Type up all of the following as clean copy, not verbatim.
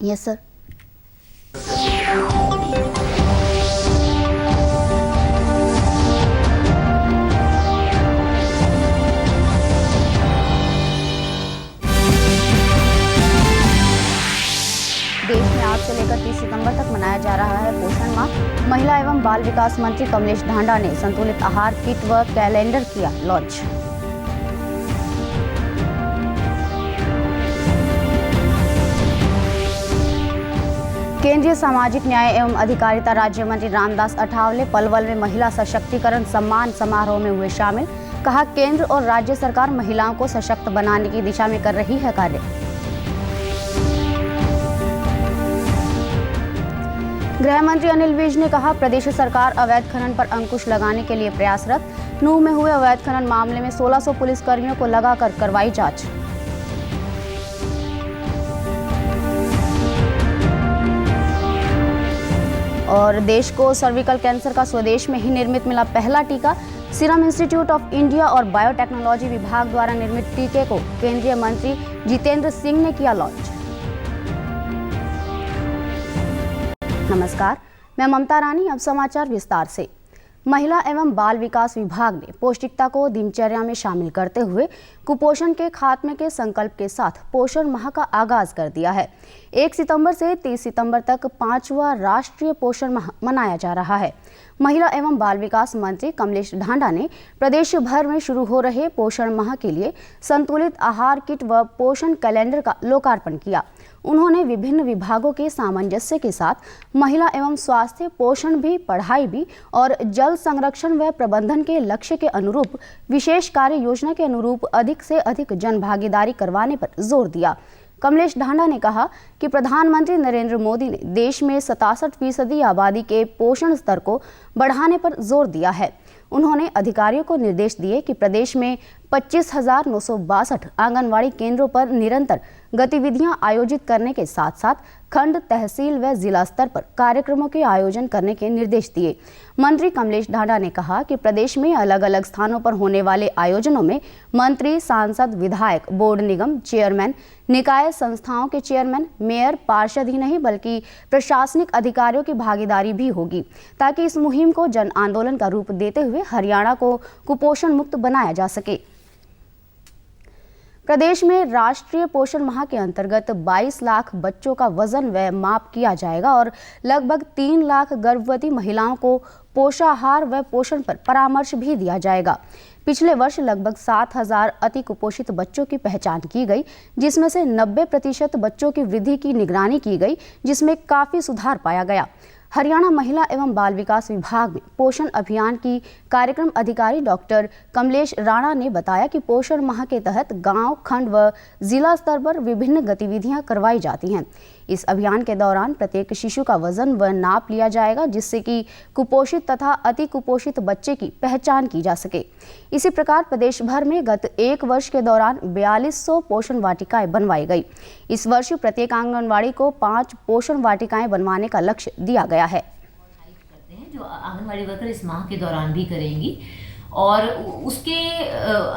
Yes sir. देश में आज से लेकर 30 सितंबर तक मनाया जा रहा है पोषण माह। महिला एवं बाल विकास मंत्री कमलेश ढांडा ने संतुलित आहार किट व कैलेंडर किया लॉन्च। केंद्रीय सामाजिक न्याय एवं अधिकारिता राज्य मंत्री रामदास अठावले पलवल में महिला सशक्तिकरण सम्मान समारोह में हुए शामिल। कहा, केंद्र और राज्य सरकार महिलाओं को सशक्त बनाने की दिशा में कर रही है कार्य। गृह मंत्री अनिल विज ने कहा, प्रदेश सरकार अवैध खनन पर अंकुश लगाने के लिए प्रयासरत। नूंह में हुए अवैध खनन मामले में 1600 पुलिसकर्मियों को लगाकर करवाई जांच। और देश को सर्विकल कैंसर का स्वदेश में ही निर्मित मिला पहला टीका। सीरम इंस्टीट्यूट ऑफ इंडिया और बायोटेक्नोलॉजी विभाग द्वारा निर्मित टीके को केंद्रीय मंत्री जितेंद्र सिंह ने किया लॉन्च। नमस्कार, मैं ममता रानी। अब समाचार विस्तार से। महिला एवं बाल विकास विभाग ने पौष्टिकता को दिनचर्या में शामिल करते हुए कुपोषण के खात्मे के संकल्प के साथ पोषण माह का आगाज कर दिया है। 1 सितंबर से 30 सितंबर तक 5वां राष्ट्रीय पोषण माह मनाया जा रहा है। महिला एवं बाल विकास मंत्री कमलेश ढांडा ने प्रदेश भर में शुरू हो रहे पोषण माह के लिए संतुलित आहार किट व पोषण कैलेंडर का लोकार्पण किया। उन्होंने विभिन्न विभागों के सामंजस्य के साथ महिला एवं स्वास्थ्य, पोषण भी, पढ़ाई भी और जल संरक्षण व प्रबंधन के लक्ष्य के अनुरूप विशेष कार्य योजना के अनुरूप अधिक से अधिक जन भागीदारी करवाने पर जोर दिया। कमलेश ढांडा ने कहा कि प्रधानमंत्री नरेंद्र मोदी ने देश में 67% आबादी के पोषण स्तर को बढ़ाने पर जोर दिया है। उन्होंने अधिकारियों को निर्देश दिए कि प्रदेश में 25,962 आंगनवाड़ी केंद्रों पर निरंतर गतिविधियां आयोजित करने के साथ साथ खंड, तहसील व जिला स्तर पर कार्यक्रमों के आयोजन करने के निर्देश दिए। मंत्री कमलेश ढांडा ने कहा कि प्रदेश में अलग अलग स्थानों पर होने वाले आयोजनों में मंत्री, सांसद, विधायक, बोर्ड निगम चेयरमैन, निकाय संस्थाओं के चेयरमैन, मेयर, पार्षद ही नहीं बल्कि प्रशासनिक अधिकारियों की भागीदारी भी होगी, ताकि इस मुहिम को जन आंदोलन का रूप देते हुए हरियाणा को कुपोषण मुक्त बनाया जा सके। प्रदेश में राष्ट्रीय पोषण माह के अंतर्गत 22 लाख बच्चों का वजन व माप किया जाएगा और लगभग 3 लाख गर्भवती महिलाओं को पोषाहार व पोषण पर परामर्श भी दिया जाएगा। पिछले वर्ष लगभग 7,000 अति कुपोषित बच्चों की पहचान की गई, जिसमें से 90% बच्चों की वृद्धि की निगरानी की गई, जिसमें काफी सुधार पाया गया। हरियाणा महिला एवं बाल विकास विभाग में पोषण अभियान की कार्यक्रम अधिकारी डॉक्टर कमलेश राणा ने बताया कि पोषण माह के तहत गांव, खंड व जिला स्तर पर विभिन्न गतिविधियां करवाई जाती हैं। इस अभियान के दौरान प्रत्येक शिशु का वजन व नाप लिया जाएगा, जिससे कि कुपोषित तथा अति कुपोषित बच्चे की पहचान की जा सके। इसी प्रकार प्रदेश भर में गत 1 वर्ष के दौरान 4200 पोषण वाटिकाएं बनवाई गई। इस वर्ष प्रत्येक आंगनवाड़ी को 5 पोषण वाटिकाएं बनवाने का लक्ष्य दिया गया है। जो आंगनवाड़ी वर्कर इस माह के दौरान भी करेंगी और उसके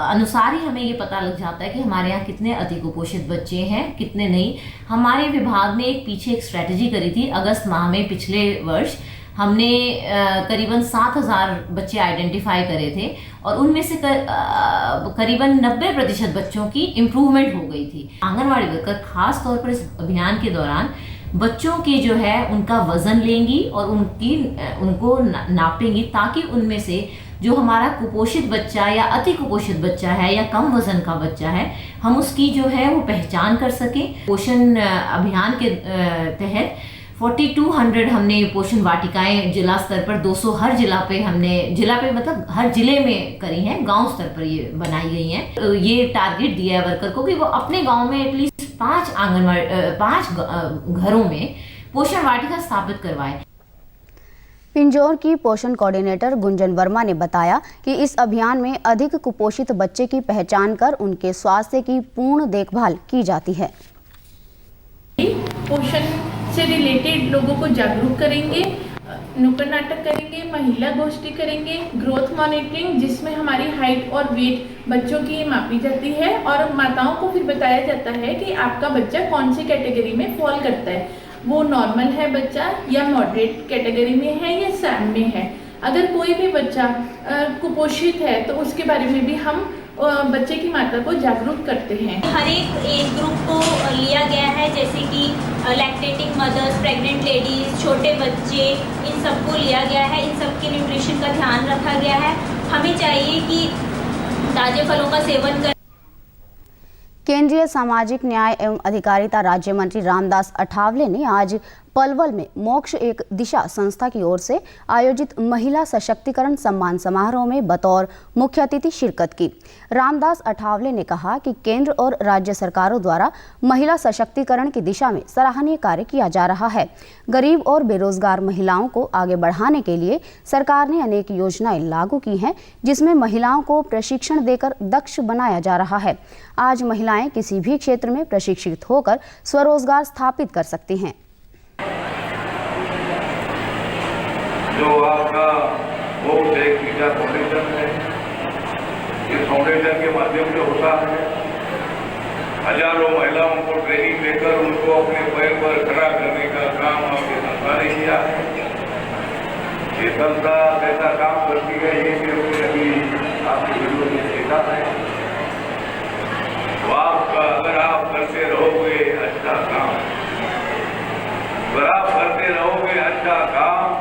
अनुसार ही हमें ये पता लग जाता है कि हमारे यहाँ कितने अति कुपोषित बच्चे हैं, कितने नहीं। हमारे विभाग ने पीछे एक स्ट्रेटजी करी थी अगस्त माह में। पिछले वर्ष हमने करीबन 7,000 बच्चे आइडेंटिफाई करे थे और उनमें से करीबन 90% बच्चों की इम्प्रूवमेंट हो गई थी। आंगनवाड़ी वर्कर खास तौर पर इस अभियान के दौरान बच्चों के जो है उनका वजन लेंगी और उनको नापेंगी, ताकि उनमें से जो हमारा कुपोषित बच्चा या अति कुपोषित बच्चा है या कम वजन का बच्चा है, हम उसकी जो है वो पहचान कर सकें। पोषण अभियान के तहत 4200 हमने पोषण वाटिकाएं जिला स्तर पर 200 हर जिला पे मतलब हर जिले में करी हैं। गांव स्तर पर ये बनाई गई हैं। ये टारगेट दिया है वर्कर को कि वो अपने गांव में एटलीस्ट 5 घरों में पोषण वाटिका स्थापित करवाए। पिंजौर की पोषण कोऑर्डिनेटर गुंजन वर्मा ने बताया कि इस अभियान में अधिक कुपोषित बच्चे की पहचान कर उनके स्वास्थ्य की पूर्ण देखभाल की जाती है। पोषण से रिलेटेड लोगों को जागरूक करेंगे। नुक्कड़ नाटक करेंगे, महिला गोष्ठी करेंगे, ग्रोथ मॉनिटरिंग जिसमें हमारी हाइट और वेट बच्चों की मापी जाती है और माताओं को फिर बताया जाता है कि आपका बच्चा कौन सी कैटेगरी में फॉल करता है, वो नॉर्मल है बच्चा या मॉडरेट कैटेगरी में है या सैम में है। अगर कोई भी बच्चा कुपोषित है तो उसके बारे में भी हम बच्चे की माता को जागरूक करते हैं। हर एक एज ग्रुप को लिया गया है, जैसे कि लैक्टेटिंग मदर्स, प्रेग्नेंट लेडीज, छोटे बच्चे, इन सबको लिया गया है। इन सब के न्यूट्रिशन का ध्यान रखा गया है। हमें चाहिए कि ताजे फलों का सेवन करें। केंद्रीय सामाजिक न्याय एवं अधिकारिता राज्य मंत्री रामदास अठावले ने आज पलवल में मोक्ष एक दिशा संस्था की ओर से आयोजित महिला सशक्तिकरण सम्मान समारोह में बतौर मुख्य अतिथि शिरकत की। रामदास अठावले ने कहा कि केंद्र और राज्य सरकारों द्वारा महिला सशक्तिकरण की दिशा में सराहनीय कार्य किया जा रहा है। गरीब और बेरोजगार महिलाओं को आगे बढ़ाने के लिए सरकार ने अनेक योजनाएं लागू की हैं, जिसमें महिलाओं को प्रशिक्षण देकर दक्ष बनाया जा रहा है। आज महिलाएं किसी भी क्षेत्र में प्रशिक्षित होकर स्वरोजगार स्थापित कर सकती हैं। जो आपका मोक्ष एक दिशा फाउंडेशन है, इस फाउंडेशन के माध्यम से होता है। हजारों महिलाओं को ट्रेनिंग देकर उनको अपने पैर पर खड़ा करने का काम आपके संस्था ने किया है। ये संस्था ऐसा काम करती है ये कि अभी आपके वीडियो में देखा है। तो आपका अगर आप करते रहोगे अच्छा काम, अगर आप करते रहोगे अच्छा काम,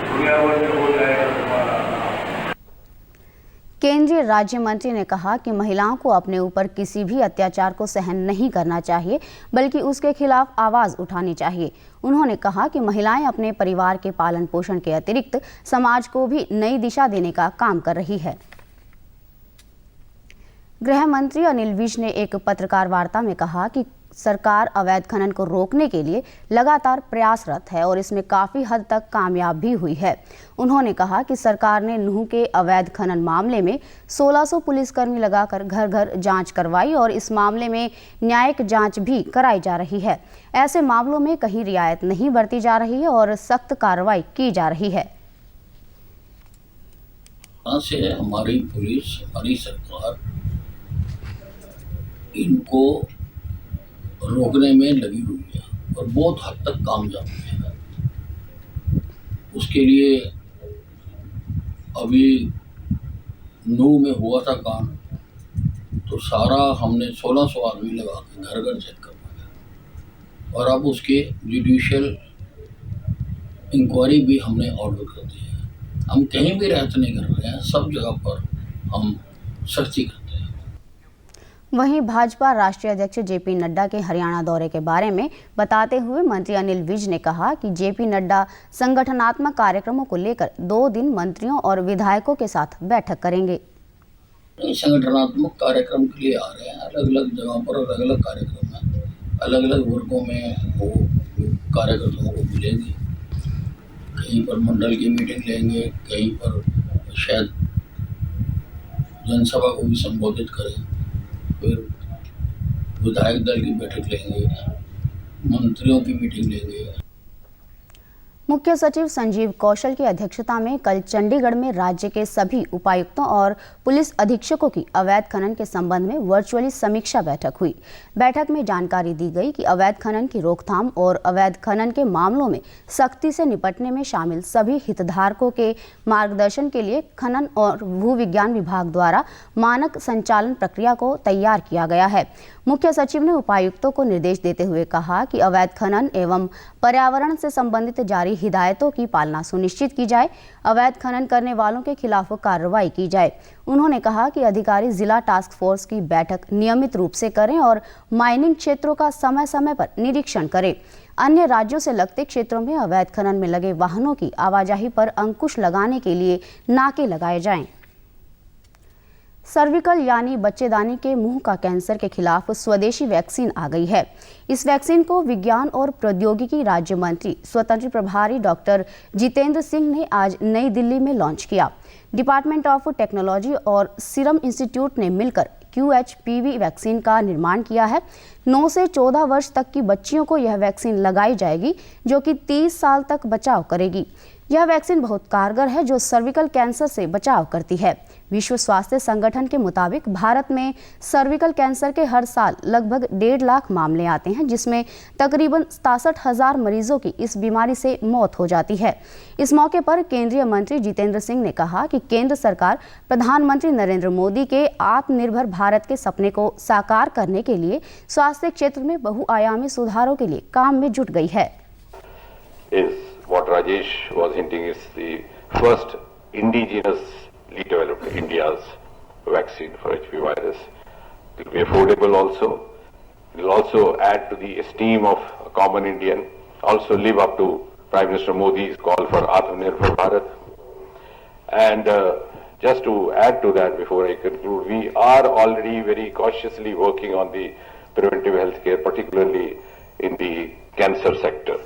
दुनिया भर में हो जाएगा तुम्हारा। केंद्रीय राज्य मंत्री ने कहा कि महिलाओं को अपने ऊपर किसी भी अत्याचार को सहन नहीं करना चाहिए, बल्कि उसके खिलाफ आवाज उठानी चाहिए। उन्होंने कहा कि महिलाएं अपने परिवार के पालन पोषण के अतिरिक्त समाज को भी नई दिशा देने का काम कर रही है। गृह मंत्री अनिल विज ने एक पत्रकार वार्ता में कहा कि सरकार अवैध खनन को रोकने के लिए लगातार प्रयासरत है और इसमें काफ़ी हद तक कामयाब भी हुई है। उन्होंने कहा कि सरकार ने नूंह के अवैध खनन मामले में 1600 पुलिसकर्मी लगाकर घर घर जांच करवाई और इस मामले में न्यायिक जांच भी कराई जा रही है। ऐसे मामलों में कहीं रियायत नहीं बरती जा रही है और सख्त कार्रवाई की जा रही है। से हमारी पुलिस, हमारी सरकार इनको रोकने में लगी हुई है और बहुत हद तक कामयाब है। उसके लिए अभी नूंह में हुआ था काम, तो सारा हमने 1600 आदमी लगा के घर घर चेक करवाया और अब उसके जुडिशियल इंक्वायरी भी हमने ऑर्डर कर दी है। हम कहीं भी रहते नहीं कर रहे हैं, सब जगह पर हम सख्ती करते हैं। वहीं भाजपा राष्ट्रीय अध्यक्ष जेपी नड्डा के हरियाणा दौरे के बारे में बताते हुए मंत्री अनिल विज ने कहा कि जेपी नड्डा संगठनात्मक कार्यक्रमों को लेकर 2 दिन मंत्रियों और विधायकों के साथ बैठक करेंगे। संगठनात्मक कार्यक्रम के लिए आ रहे हैं, अलग अलग जगहों पर अलग अलग कार्यक्रम हैं, अलग अलग वर्गों में वो कार्यकर्ताओं को मिलेंगे। कहीं पर मंडल की मीटिंग लेंगे, कहीं पर शायद जनसभा को भी संबोधित करें, फिर विधायक दल की बैठक लेंगे, मंत्रियों की मीटिंग लेंगे। मुख्य सचिव संजीव कौशल की अध्यक्षता में कल चंडीगढ़ में राज्य के सभी उपायुक्तों और पुलिस अधीक्षकों की अवैध खनन के संबंध में वर्चुअली समीक्षा बैठक हुई। बैठक में जानकारी दी गई कि अवैध खनन की रोकथाम और अवैध खनन के मामलों में सख्ती से निपटने में शामिल सभी हितधारकों के मार्गदर्शन के लिए खनन और भूविज्ञान विभाग द्वारा मानक संचालन प्रक्रिया को तैयार किया गया है। मुख्य सचिव ने उपायुक्तों को निर्देश देते हुए कहा कि अवैध खनन एवं पर्यावरण से संबंधित जारी हिदायतों की पालना सुनिश्चित की जाए, अवैध खनन करने वालों के खिलाफ कार्रवाई की जाए। उन्होंने कहा कि अधिकारी जिला टास्क फोर्स की बैठक नियमित रूप से करें और माइनिंग क्षेत्रों का समय समय पर निरीक्षण करें। अन्य राज्यों से लगते क्षेत्रों में अवैध खनन में लगे वाहनों की आवाजाही पर अंकुश लगाने के लिए नाके लगाए जाएं। सर्विकल यानी बच्चेदानी के मुंह का कैंसर के खिलाफ स्वदेशी वैक्सीन आ गई है। इस वैक्सीन को विज्ञान और प्रौद्योगिकी राज्य मंत्री स्वतंत्र प्रभारी डॉक्टर जितेंद्र सिंह ने आज नई दिल्ली में लॉन्च किया। डिपार्टमेंट ऑफ टेक्नोलॉजी और सीरम इंस्टीट्यूट ने मिलकर QHPV वैक्सीन का निर्माण किया है। 9 से 14 वर्ष तक की बच्चियों को यह वैक्सीन लगाई जाएगी, जो कि 30 साल तक बचाव करेगी। यह वैक्सीन बहुत कारगर है जो सर्विकल कैंसर से बचाव करती है। विश्व स्वास्थ्य संगठन के मुताबिक भारत में सर्विकल कैंसर के हर साल लगभग 1.5 लाख मामले आते हैं, जिसमें तकरीबन 67,000 मरीजों की इस बीमारी से मौत हो जाती है। इस मौके पर केंद्रीय मंत्री जितेंद्र सिंह ने कहा कि केंद्र सरकार प्रधानमंत्री नरेंद्र मोदी के आत्मनिर्भर भारत के सपने को साकार करने के लिए स्वास्थ्य क्षेत्र में बहुआयामी सुधारों के लिए काम में जुट गई है। What Rajesh was hinting is the first indigenously developed India's vaccine for HPV virus. It will be affordable also. It will also add to the esteem of a common Indian. Also live up to Prime Minister Modi's call for Atmanirbhar Bharat. And just to add to that before I conclude, we are already very cautiously working on the preventive healthcare, particularly in the cancer sector.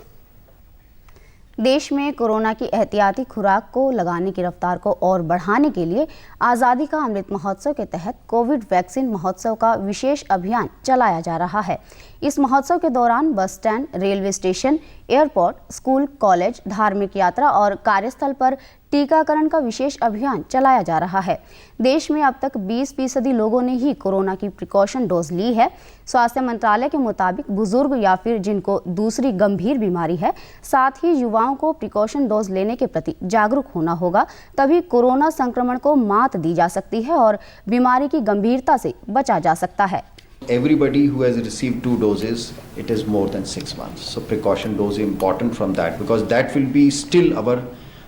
देश में corona की एहतियाती खुराक को लगाने की रफ्तार को और बढ़ाने के लिए आज़ादी का अमृत महोत्सव के तहत कोविड वैक्सीन महोत्सव का विशेष अभियान चलाया जा रहा है। इस महोत्सव के दौरान bus stand, railway station, airport, school, college, धार्मिक यात्रा और कार्यस्थल पर टीकाकरण का विशेष अभियान चलाया जा रहा है। देश में अब तक 20% लोगों ने ही कोरोना की प्रिकॉशन डोज ली है। स्वास्थ्य मंत्रालय के मुताबिक बुजुर्ग या फिर जिनको दूसरी गंभीर बीमारी है, साथ ही युवाओं को प्रिकॉशन डोज लेने के प्रति जागरूक होना होगा, तभी कोरोना संक्रमण को मात दी जा सकती है और बीमारी की गंभीरता से बचा जा सकता है। Everybody who has received 2 doses, it is more than 6 months. So precaution dose is important from that, because that will be still our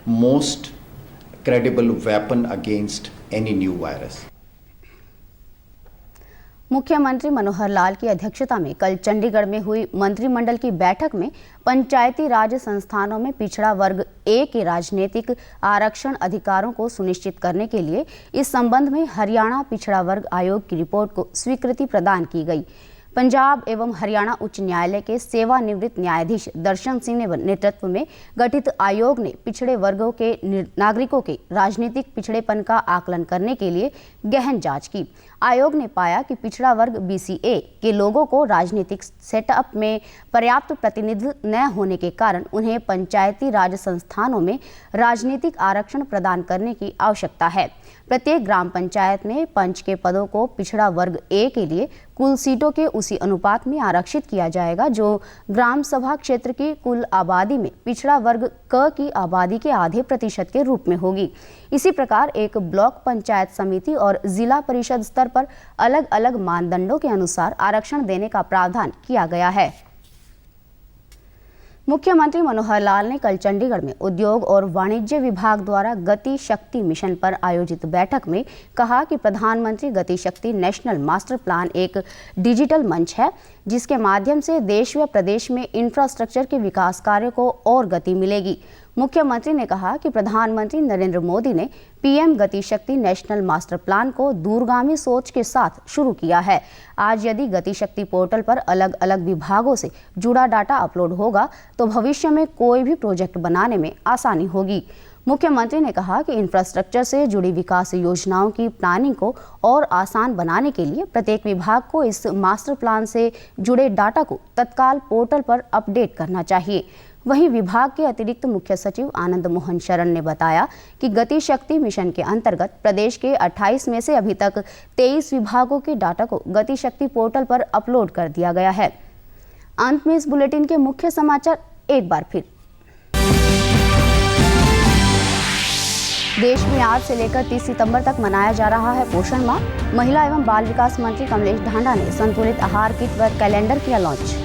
most credible weapon against any new virus. मुख्यमंत्री मनोहर लाल की अध्यक्षता में कल चंडीगढ़ में हुई मंत्रिमंडल की बैठक में पंचायती राज संस्थानों में पिछड़ा वर्ग ए के राजनीतिक आरक्षण अधिकारों को सुनिश्चित करने के लिए इस संबंध में हरियाणा पिछड़ा वर्ग आयोग की रिपोर्ट को स्वीकृति प्रदान की गई। पंजाब एवं हरियाणा उच्च न्यायालय के सेवानिवृत्त न्यायाधीश दर्शन सिंह ने नेतृत्व में गठित आयोग ने पिछड़े वर्गों के नागरिकों के राजनीतिक पिछड़ेपन का आकलन करने के लिए गहन जांच की। आयोग ने पाया कि पिछड़ा वर्ग BCA के लोगों को राजनीतिक सेटअप में पर्याप्त प्रतिनिधित्व न होने के कारण उन्हें पंचायती राज संस्थानों में राजनीतिक आरक्षण प्रदान करने की आवश्यकता है। प्रत्येक ग्राम पंचायत में पंच के पदों को पिछड़ा वर्ग ए के लिए कुल सीटों के उसी अनुपात में आरक्षित किया जाएगा जो ग्राम सभा क्षेत्र की कुल आबादी में पिछड़ा वर्ग क की आबादी के आधे प्रतिशत के रूप में होगी। इसी प्रकार एक ब्लॉक पंचायत समिति और जिला परिषद स्तर पर अलग अलग मानदंडों के अनुसार आरक्षण देने का प्रावधान किया गया है। मुख्यमंत्री मनोहर लाल ने कल चंडीगढ़ में उद्योग और वाणिज्य विभाग द्वारा गति शक्ति मिशन पर आयोजित बैठक में कहा कि प्रधानमंत्री गति शक्ति नेशनल मास्टर प्लान एक डिजिटल मंच है, जिसके माध्यम से देश व प्रदेश में इंफ्रास्ट्रक्चर के विकास कार्यों को और गति मिलेगी। मुख्यमंत्री ने कहा कि प्रधानमंत्री नरेंद्र मोदी ने PM गति शक्ति नेशनल मास्टर प्लान को दूरगामी सोच के साथ शुरू किया है। आज यदि गति शक्ति पोर्टल पर अलग अलग विभागों से जुड़ा डाटा अपलोड होगा तो भविष्य में कोई भी प्रोजेक्ट बनाने में आसानी होगी। मुख्यमंत्री ने कहा कि इंफ्रास्ट्रक्चर से जुड़ी विकास योजनाओं की प्लानिंग को और आसान बनाने के लिए प्रत्येक विभाग को इस मास्टर प्लान से जुड़े डाटा को तत्काल पोर्टल पर अपडेट करना चाहिए। वहीं विभाग के अतिरिक्त मुख्य सचिव आनंद मोहन शरण ने बताया कि गति शक्ति मिशन के अंतर्गत प्रदेश के 28 में से अभी तक 23 विभागों के डाटा को गति शक्ति पोर्टल पर अपलोड कर दिया गया है। अंत में इस बुलेटिन के मुख्य समाचार एक बार फिर। देश में आज से लेकर 30 सितंबर तक मनाया जा रहा है पोषण माह। महिला एवं बाल विकास मंत्री कमलेश ढांडा ने संतुलित आहार किट व कैलेंडर किया लॉन्च।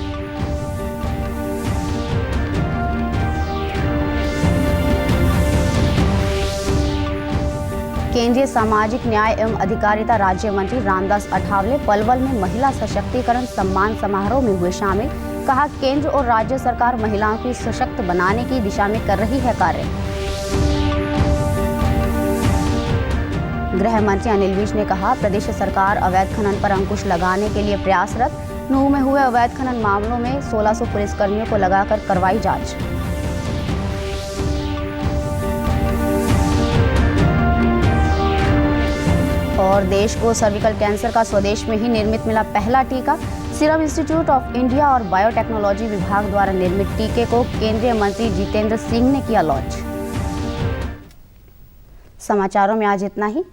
केंद्रीय सामाजिक न्याय एवं अधिकारिता राज्य मंत्री रामदास अठावले पलवल में महिला सशक्तिकरण सम्मान समारोह में हुए शामिल। कहा, केंद्र और राज्य सरकार महिलाओं की सशक्त बनाने की दिशा में कर रही है कार्य। गृह मंत्री अनिल विज ने कहा, प्रदेश सरकार अवैध खनन पर अंकुश लगाने के लिए प्रयासरत। नूंह में हुए अवैध खनन मामलों में 1600 पुलिसकर्मियों को लगाकर करवाई जांच। और देश को सर्विकल कैंसर का स्वदेश में ही निर्मित मिला पहला टीका। सीरम इंस्टीट्यूट ऑफ इंडिया और बायोटेक्नोलॉजी विभाग द्वारा निर्मित टीके को केंद्रीय मंत्री जितेंद्र सिंह ने किया लॉन्च। समाचारों में आज इतना ही।